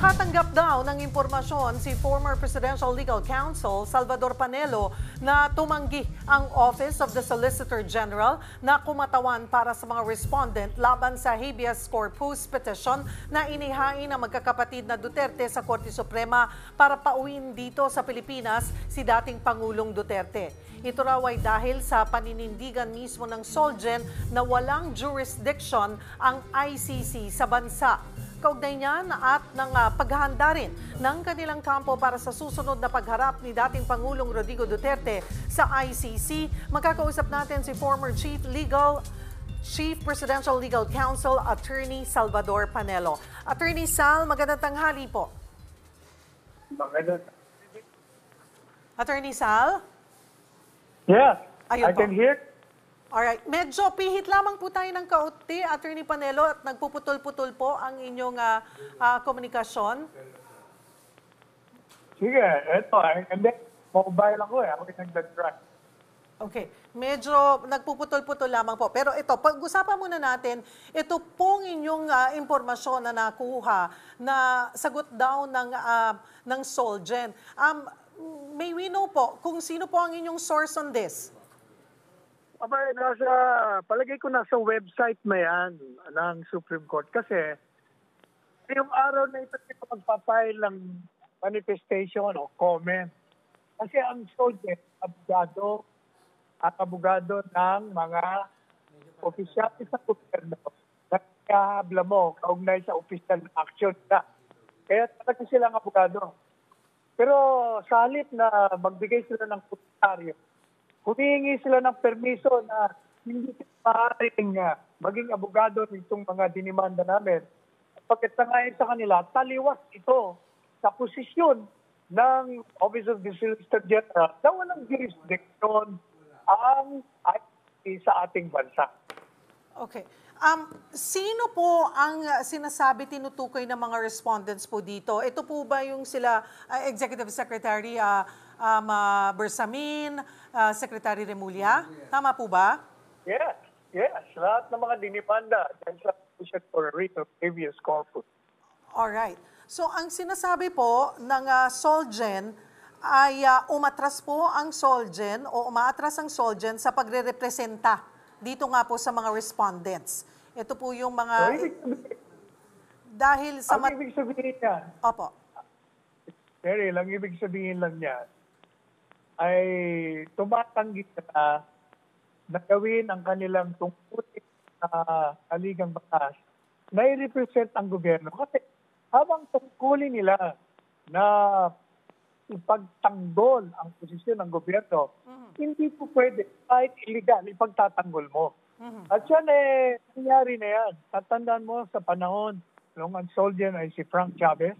Nakatanggap daw ng impormasyon si former Presidential Legal Counsel Salvador Panelo na tumanggi ang Office of the Solicitor General na kumatawan para sa mga respondent laban sa habeas corpus petition na inihain ng magkakapatid na Duterte sa Korte Suprema para pauwiin dito sa Pilipinas si dating Pangulong Duterte. Ito raw ay dahil sa paninindigan mismo ng Solgen na walang jurisdiction ang ICC sa bansa. Kaugnay niyan at ng paghahanda rin ng kanilang kampo para sa susunod na pagharap ni dating Pangulong Rodrigo Duterte sa ICC. Magkakausap natin si former Chief Presidential Legal Counsel, Attorney Salvador Panelo. Attorney Sal, magandang tanghali po. Attorney Sal? Yes, Ayun I po. can hear. Alright, medyo pihit lamang po tayo ng kaunti, Attorney Panelo, at nagpuputol-putol po ang inyong komunikasyon. Sige, eto. Hindi, mobile ako eh. Ako yung nagdadrive. Okay, medyo nagpuputol-putol lamang po. Pero ito, pag-usapan muna natin, ito pong inyong impormasyon na nakuha na sagot daw ng Solgen. May we know po kung sino po ang inyong source on this? Palagay ko nasa website na yan ng Supreme Court kasi yung araw na ito magpapile ng manifestation o comment. Kasi ang Solgen, abogado at abogado ng mga opisyal sa gobyerno na kahabla mo kaugnay sa official action na. Kaya talaga silang abogado. Pero sa halip na magbigay sila ng komentaryo, humihingi sila ng permiso na hindi maaaring maging abogado nitong mga dinimanda namin. Pagkatangayin sa kanila, taliwas ito sa posisyon ng Office of the Solicitor General na walang jurisdiction ang ICC sa ating bansa. Okay. Sino po ang sinasabi tinutukoy ng mga respondents po dito? Ito po ba yung sila Executive Secretary Bersamin, Secretary Remulla? Tama po ba? Yes. Lahat ng mga dinimanda dahil sa petition for a writ of habeas corpus. Alright. So ang sinasabi po ng Solgen ay umatras po ang Solgen o umaatras ang Solgen sa pagre-representa dito nga po sa mga respondents. Ito po yung mga... dahil sa... Ang ibig sabihin niya... Opo. Cheryl, ang ibig sabihin lang niya ay tumatanggi na gawin ang kanilang tungkulin na kaligang batas na i-represent ang gobyerno. Kasi habang tungkulin nila na ipagtanggol ang posisyon ng gobyerno, hindi po pwede kahit illegal ipagtatanggol mo. At yan nangyari na yan. Tatandaan mo sa panahon nung ang Solgen ay si Frank Chavez,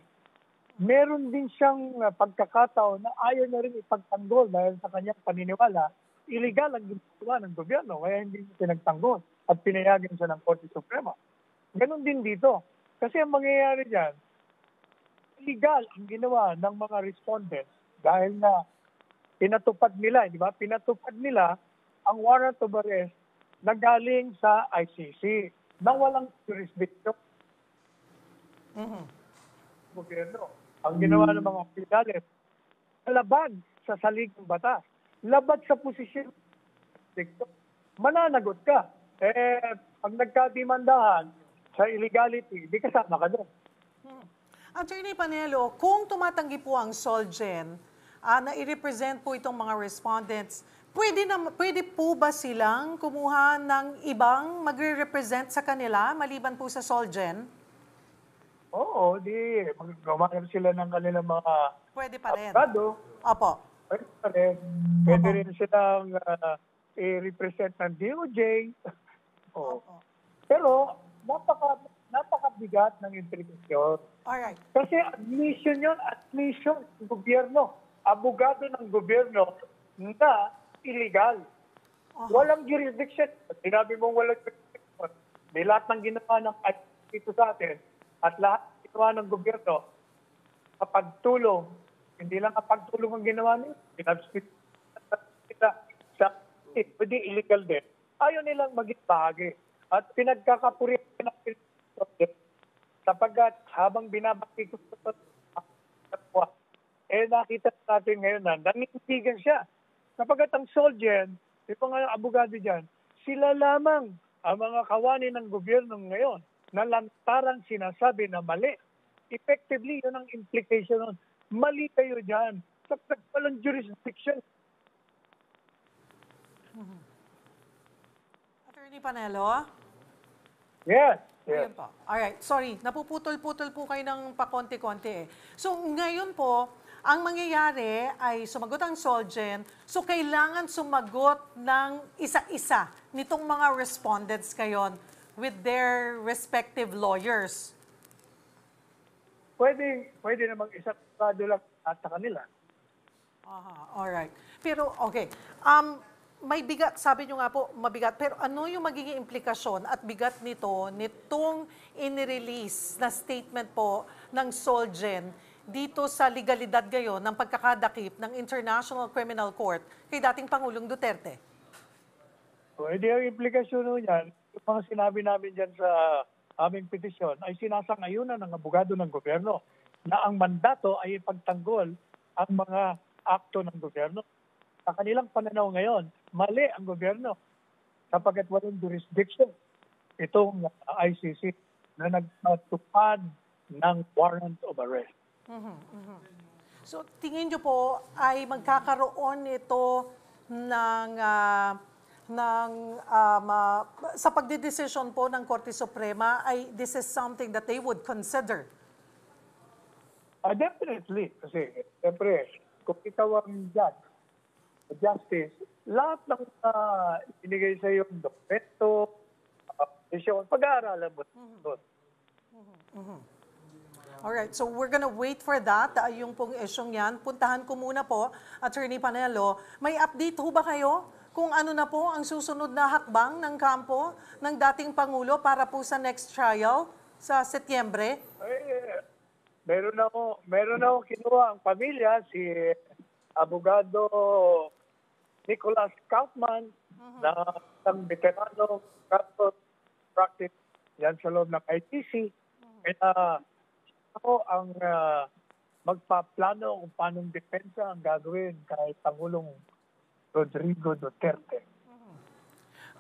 meron din siyang pagkakataon na ayaw na rin ipagtanggol dahil sa kanyang paniniwala, illegal ang ginagawa ng gobyerno, kaya hindi niya pinagtanggol at pinayagan siya ng Korte Suprema. Ganon din dito. Kasi ang mangyayari dyan, illegal ang ginawa ng mga respondents dahil na pinatupad nila, di ba? Pinatupad nila ang warrant of arrest na galing sa ICC na walang jurisdiction. Gobyerno. Ang ginawa ng mga opisyales, laban sa saligang batas, laban sa posisyon, mananagot ka. Pag nagkadimandahan sa illegality, di kasama ka doon. Attorney Panelo, kung tumatanggi po ang Solgen na i-represent po itong mga respondents, pwede po ba silang kumuha ng ibang magre-represent sa kanila maliban po sa Solgen? Oo, di gumagana sila ng kanilang mga Pwede pa rin. abogado. Opo. Pwede pa rin. Pwede rin silang i-represent ng DOJ. Opo. Pero napakabigat ng implikasyon. Alright. Kasi admission ng gobyerno. Abogado ng gobyerno na illegal. Walang jurisdiction. Sinabi mong walang jurisdiction. Di lahat ng ginawa ng dito sa atin at lahat ng ginawa ng gobyerno kapag tulong, hindi lang kapag tulong ang ginawa nila, pwede illegal din. Ayaw nilang maging bahagi. At pinagkakapurihan ng sapagkat habang binabaki ko ito, nakita natin ngayon na nangingigan siya. Sapagkat ang Solgen, yung mga abogado dyan, sila lamang ang mga kawani ng gobyerno ngayon na lantarang sinasabi na mali. Effectively, yun ang implication nun. Mali kayo dyan. Sapagkat walang jurisdiction. Attorney Panelo? Yes. Ayun po. Alright, sorry, napuputol-putol po kayo ng pakonti-konti eh. So ngayon po, ang mangyayari ay sumagot ang Solgen, so kailangan sumagot ng isa-isa nitong mga respondents ngayon with their respective lawyers. Pwede namang isang abogado lang at sa kanila. Aha, alright. Pero okay, may bigat, sabi nyo nga po, mabigat. Pero ano yung magiging implikasyon at bigat nitong inirelease na statement po ng Solgen dito sa legalidad ngayon ng pagkakadakip ng International Criminal Court kay dating Pangulong Duterte? Pwede ang implikasyon nun yan. Yung mga sinabi namin dyan sa aming petisyon ay sinasang-ayunan ng abogado ng gobyerno na ang mandato ay ipagtanggol ang mga akto ng gobyerno. Sa kanilang pananaw ngayon, mali ang gobyerno sapagkat walang jurisdiction itong ICC na nagtupad ng warrant of arrest. So tingin nyo po ay magkakaroon ito sa pagdidesisyon po ng Korte Suprema ay this is something that they would consider? Definitely. Kasi, siyempre, kung ikaw ang justice, lahat ng ibinigay sa iyo, dokumento, pag-aaralan mo doon. Alright, so we're gonna wait for that, yung pong isyong yan. Puntahan ko muna po, Attorney Panelo. May update ho ba kayo kung ano na po ang susunod na hakbang ng kampo ng dating Pangulo para po sa next trial sa Setyembre? Meron ako kinuha ang pamilya, si Abogado Nicholas Kaufman, na isang veterano practice yan sa loob ng ICC. Ako ang magpaplano kung paanong depensa ang gagawin kay Pangulong Rodrigo Duterte.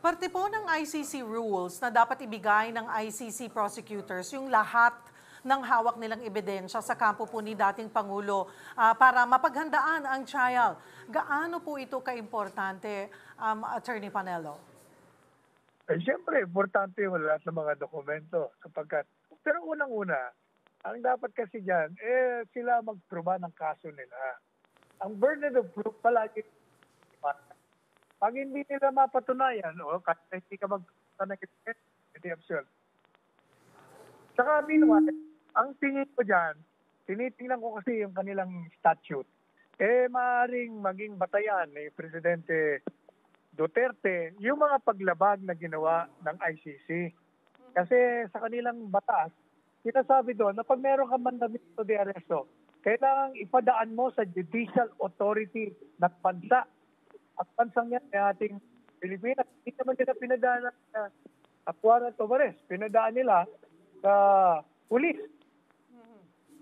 Parte po ng ICC rules na dapat ibigay ng ICC prosecutors yung lahat ng hawak nilang ebidensya sa kampo po ni dating Pangulo para mapaghandaan ang trial. Gaano po ito kaimportante, Attorney Panelo? Siyempre, importante yung lahat ng mga dokumento sapagkat, pero unang-una, ang dapat kasi dyan, sila magpruba ng kaso nila. Ang burden of proof palagi, pag hindi nila mapatunayan, kahit hindi ka magpatunayan, hindi absurd. Saka, meanwhile, ang tingin ko dyan, tinitingnan ko kasi yung kanilang statute, maaaring maging batayan ni Presidente Duterte yung mga paglabag na ginawa ng ICC. Kasi sa kanilang batas, sinasabi doon na pag meron ka mandamento de arresto, kailangan ipadaan mo sa judicial authority ng bansa. At bansang yan ay ating Pilipinas. Hindi naman nila pinadaan na warrant of arrest. Pinadaan nila sa pulis,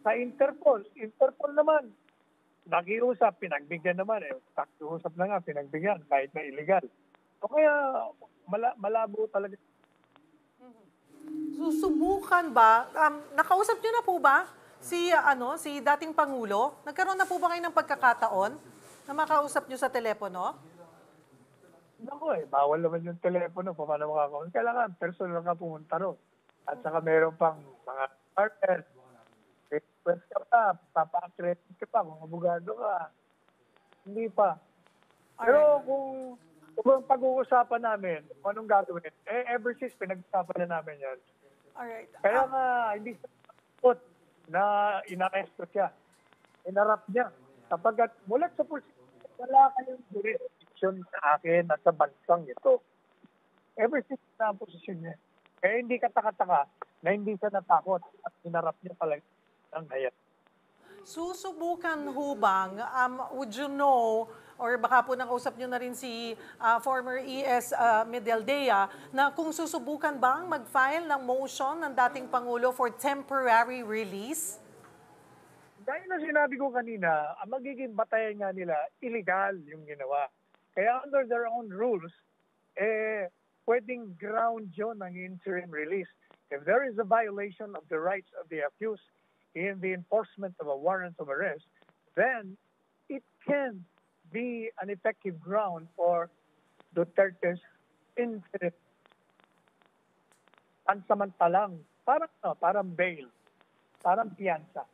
sa Interpol. Interpol naman, nakiusap, pinagbigyan naman. Nakiusap na nga, pinagbigyan kahit na illegal. O kaya malabo talaga. Susubukan ba? Nakausap niyo na po ba si dating Pangulo? Nagkaroon na po ba kayo ng pagkakataon na makausap niyo sa telepono? Naku bawal naman yung telepono. Paano makakausap? Kailangan personal ka pumunta ron. At saka meron pang mga partners. Request ka pa, papa-accredit ka pa, kung abogado ka. Hindi pa. Pero kung pag-uusapan namin kung anong gagawin, ever since pinag-usapan na namin yan. Alright. Kaya nga, hindi sa takot na inaresto siya. Inarap niya. Kapag mula sa police, wala kayong jurisdiction sa akin at sa bansang ito. Ever since na ang posisyon niya. Kaya hindi ka taka-taka na hindi siya natakot at inarap niya talaga ng hayat. Susubukan hubang, would you know, or baka po nakausap nyo na rin si former ES Medaldea, na kung susubukan bang mag-file ng motion ng dating Pangulo for temporary release? Dahil na sinabi ko kanina, ang magiging batayan nga nila, illegal yung ginawa. Kaya under their own rules, pwedeng ground yun ng interim release. If there is a violation of the rights of the accused in the enforcement of a warrant of arrest, then it can be an effective ground for Duterte's interim pansamantalang, parang bail, parang piyansa.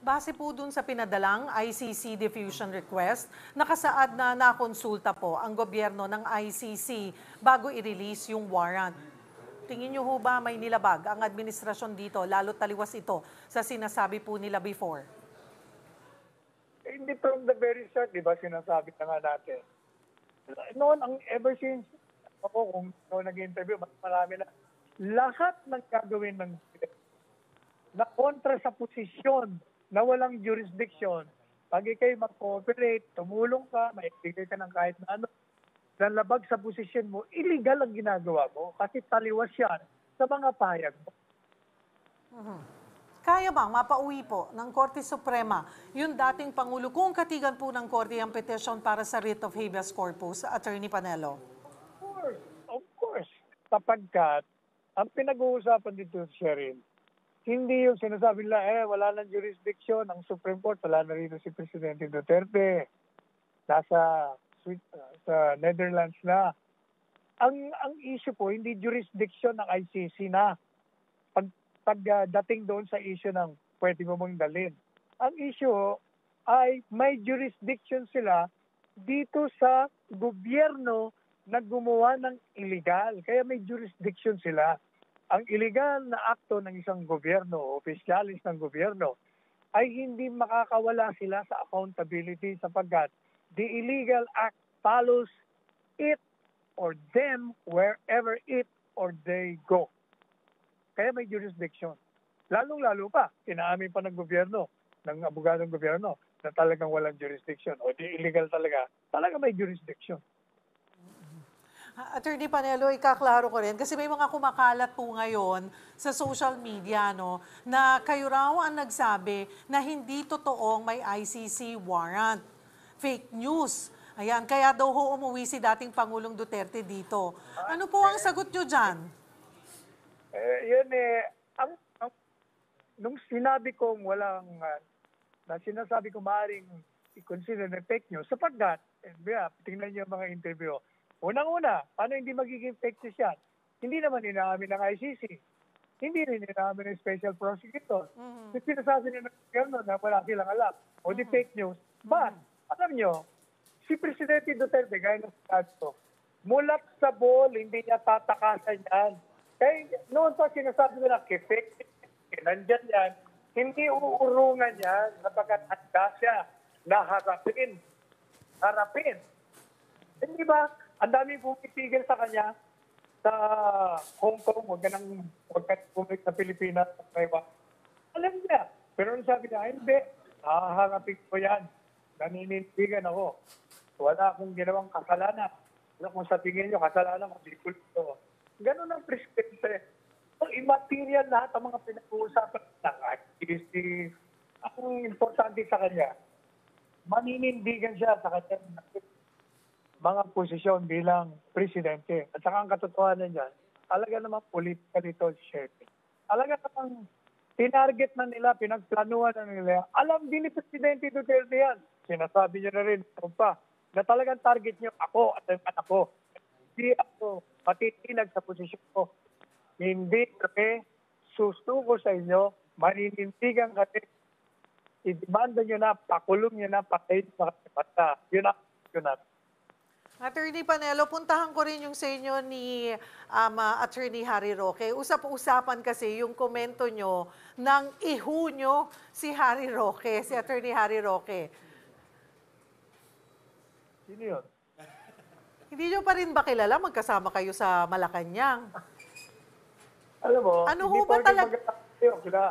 Base po dun sa pinadalang ICC diffusion request, nakasaad na nakonsulta po ang gobyerno ng ICC bago i-release yung warrant. Tingin nyo ho ba may nilabag ang administrasyon dito, lalo taliwas ito sa sinasabi po nila before? Hindi from the very start, di ba, sinasabi na nga natin. Noon, ever since ako, kung nag-interview, mas marami na, lahat ng gagawin ng na kontra sa posisyon na walang jurisdiction, pag ikay mag-cooperate, tumulong ka, maibigay ka ng kahit na ano, lalabag sa posisyon mo, illegal ang ginagawa mo kasi taliwas yan sa mga payag mo. Kaya bang mapauwi po ng Korte Suprema yung dating Pangulo kung katigan po ng Korte ang petition para sa writ of habeas corpus, Attorney Panelo? Of course. Sapagkat, ang pinag-uusapan dito, Sheryl, hindi yung sinasabi nila, wala nang jurisdiction ang Supreme Court, wala na rin si Presidente Duterte. Nasa sa Netherlands na. Ang issue po, hindi jurisdiction ng ICC na. Pagdating doon sa issue ng pwede mo mong dalhin. Ang issue ay may jurisdiction sila dito sa gobyerno na gumawa ng illegal. Kaya may jurisdiction sila. Ang illegal na akto ng isang gobyerno o opisyalis ng gobyerno ay hindi makakawala sila sa accountability sapagkat the illegal act follows it or them wherever it or they go. Kaya may jurisdiction. Lalong-lalo pa, inaamin pa ng gobyerno, ng abogadong gobyerno, na talagang walang jurisdiction o di illegal talaga may jurisdiction. Attorney Panelo, ikaklaro ko rin kasi may mga kumakalat po ngayon sa social media na kayo raw ang nagsabi na hindi totoong may ICC warrant. Fake news. Ayan, kaya daw ho umuwi si dating Pangulong Duterte dito. Ano po ang sagot nyo dyan? Nung sinabi kong na sinasabi ko maaaring i-consider na fake news, sapagkat, tingnan niyo mga interview, unang-una, paano hindi magiging fake news yan? Hindi naman inaamin ng ICC. Hindi rin inaamin ng Special Prosecutor. Yung sinasabi nila ng gobyerno na wala silang alam. O di fake news. But, alam nyo, si Presidente Duterte, gaya ng sinabi ko, mulat sa ball, hindi niya tatakasan yan. Kaya noon pa sinasabi nila, fake news, nandyan yan, hindi uurungan yan sapagkat handa siya na harapin. Hindi ba? Ang dami pumitigil sa kanya sa Hong Kong, huwag ka bumalik sa Pilipinas at Taiwan. Alam niya. Pero sabi niya, hindi, haharapin ko yan. Naninindigan ako. Wala akong ginawang kasalanan. Kung sa tingin niyo, kasalanan ko, di ko ito. Ganun ang prescription. So, immaterial lahat ang mga pinag-uusapan ng ICC. Ang importante sa kanya, maninindigan siya sa kanya mga posisyon bilang presidente. At saka ang katotohanan niyan, talaga naman politika nito, Sheryl. Talaga namang tinarget na nila, pinagplanuhan na nila. Alam din ni Presidente Duterte yan. Sinasabi niya na rin, na talagang target niyo ako at ang anak ko. Hindi ako matitinag sa posisyon ko. Hindi kami susuko sa inyo, maninindigan kami. I-demanda nyo na, pakulong nyo na, patayin sa kapata. Yun na. Attorney Panelo, puntahan ko rin yung sa inyo ni Attorney Harry Roque. Usap-usapan kasi yung komento nyo ng ihu nyo si Harry Roque, si Attorney Harry Roque. Sino yun? Hindi nyo pa rin ba kilala? Magkasama kayo sa Malacanang. Alam mo, Ano hindi ho ba pwede talaga? magkakayo sila.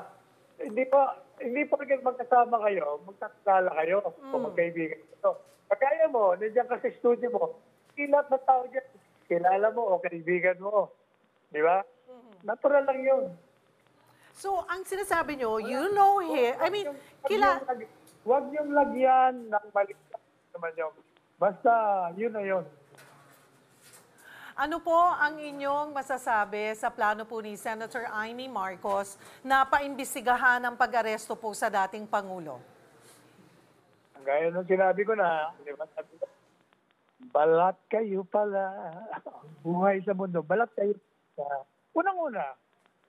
hindi pa rin magkasama kayo, magkakilala kayo, o magkaibigan kayo. Pagkaya mo, nandiyan ka sa studio mo, ilat na tao dyan, kilala mo o kaibigan mo. Di ba? Natural lang yun. So, ang sinasabi nyo, you know him, I mean, Huwag niyong lagyan ng balik naman yun. Basta, yun na yun. ano po ang inyong masasabi sa plano po ni Senator Amy Marcos na paimbestigahan ang pag-aresto po sa dating Pangulo? Ang gaya nung sinabi ko na, di ba, sabi ko, balat kayo pala. Buhay sa mundo, balat kayo. Unang-una,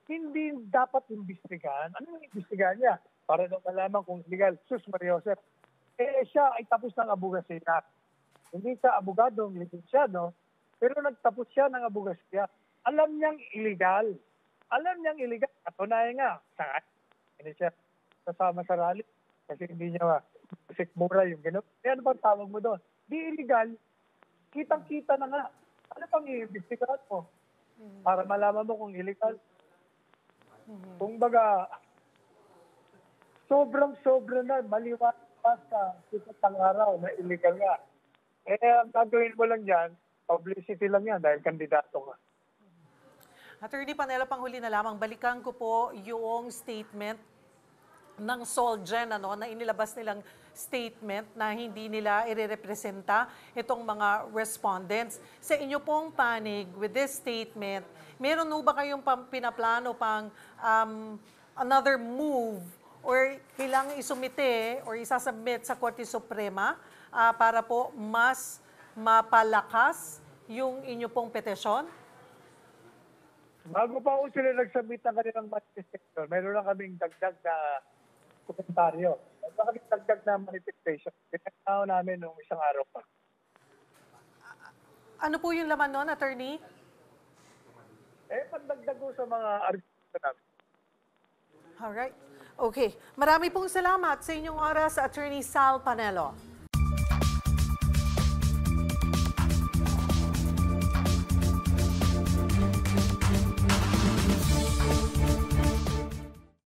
hindi dapat imbestigahan. Ano yung imbestigahan niya? Para daw malaman kung legal. Sus Maria Josep. Siya ay tapos ng abogasiya. Hindi siya abogado, lisensyado, pero nagtapos siya ng abogasiya. Alam niyang illegal. Katunayan nga, saan? Hindi siya kasama sa rally kasi hindi niya sikmura yung gano'n. Ano bang tawag mo doon? Di illegal. Kitang-kita na nga. Ano pang i-investigahan mo? Para malaman mo kung illegal. Kung baga, sobrang-sobra na, maliwanag sa isang araw na illegal nga. Ang gagawin mo lang dyan, publicity lang yan dahil kandidato ka. Attorney Panelo, panghuli na lamang, balikan ko po yung statement ng Solgen, na inilabas nilang statement na hindi nila irerepresenta itong mga respondents. Sa inyo pong panig with this statement, meron ho ba kayong pinaplano pang another move or kailangang isumite or isasubmit sa Korte Suprema para po mas mapalakas yung inyo pong petisyon? Bago pa ako sila nagsubmit ng kanilang manifestation, meron lang kaming dagdag na komentaryo. Meron kaming dagdag na manifestation. Pinagkakaw namin nung isang araw pa. Ano po yung laman nun, attorney? Pandagdag ko sa mga artista namin. Alright. Okay. Marami pong salamat sa inyong oras, Attorney Sal Panelo.